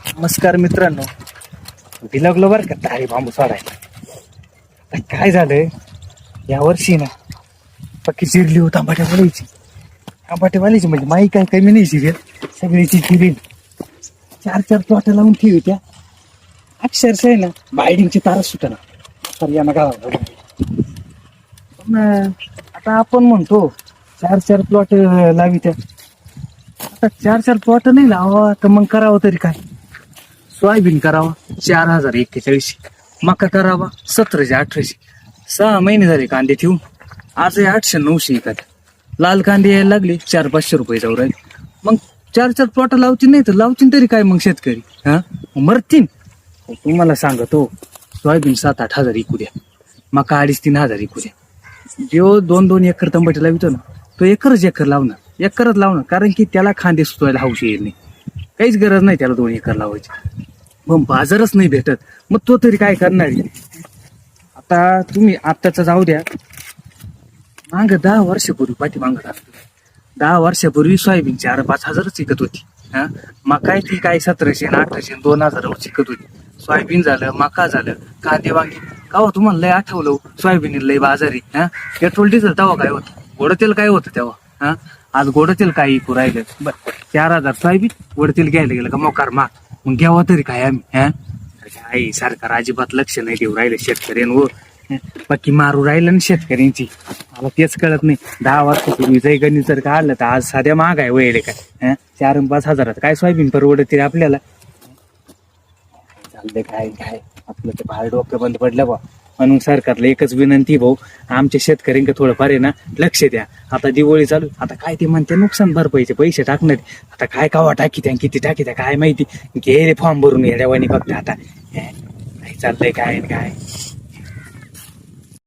नमस्कार मित्रांनो, बिलगलो बर का तारी बांबू सोडायला. आता काय झालंय या वर्षी ना पक्की चिरली हो तांबाट्यावाल्याची म्हणजे माई काय कमी नाही शिरेल, सगळीची चिरेल. 4-4 प्लॉट लावून ठेवी त्या अक्षरशः ना बायडिंगची तारा सुटना तर या नका. पण आता आपण म्हणतो 4-4 प्लॉट लावी त्या. आता 4-4 प्लॉट नाही लावा तर मग करावं तरी काय. सोयाबीन करावा 4041, मका करावा 1718. 6 महिने झाले कांदे ठेवून, आज 800-900 एखाद्या. लाल कांदे यायला लागले 400-500 रुपये जाऊ राहिले. मग 4-4 प्लॉट लावतील नाही तर लावतील तरी काय मग शेतकरी हा मरतील. तुम्हाला सांगतो सोयाबीन 7-8 हजार इकू द्या, मका 2.5-3 हजार इकू द्या. जो 2-2 एकर तंबाटे लावतो ना तो एकरच लावणार, कारण की त्याला खांदे सुचवायला हौशी येईल नाही. काहीच गरज नाही त्याला 2 एकर लावायची. मग बाजारच नाही भेटत, मग तो तरी काय करणार. आता तुम्ही आत्ताच जाऊ द्या, माग 10 वर्षापूर्वी पाठीमागं टाकतो, 10 वर्षापूर्वी सोयाबीन 4-5 हजारच विकत होती. हा मका ती काय 1700-1800 2000 विकत होती. सोयाबीन झालं, मका झालं, कांदे वांगी. का हो तुम्हाला लय आठवलं सोयाबीन लय बाजारी. हा पेट्रोल डिझेल तेव्हा काय होतं, गोड तेल काय होतं तेव्हा. हा आज गोड तेल काय इकू राहिलं. बरं 4000 सोयाबीन, गोड तेल घ्यायला गेलं का मोकार माग. मग घ्यावं तरी काय आम्ही. काय सरकार अजिबात लक्ष नाही देऊ राहिलं शेतकऱ्यांवर. बाकी मारू राहिलं ना शेतकऱ्यांची. मला तेच कळत नाही. 10 वर्षापूर्वी गणित जर का आलं तर आज साध्या महाग आहे वळले काय. 4-5 हजारात काय सोयाबीन परवडते आपल्याला. चाललंय काय आपलं ते बाहेर डोकं बंद पडलं बा. म्हणून सरकारला एकच विनंती, भाऊ आमच्या शेतकऱ्यांकडे थोडंफार आहे ना लक्ष द्या. आता दिवाळी चालू, आता काय ते म्हणते नुकसान भरपाईचे पैसे टाकणार. आता काय कावा टाकी त्या किती टाकी त्या काय माहिती. घे रे फॉर्म भरून येड्यावानी फक्त. आता काय चाललंय काय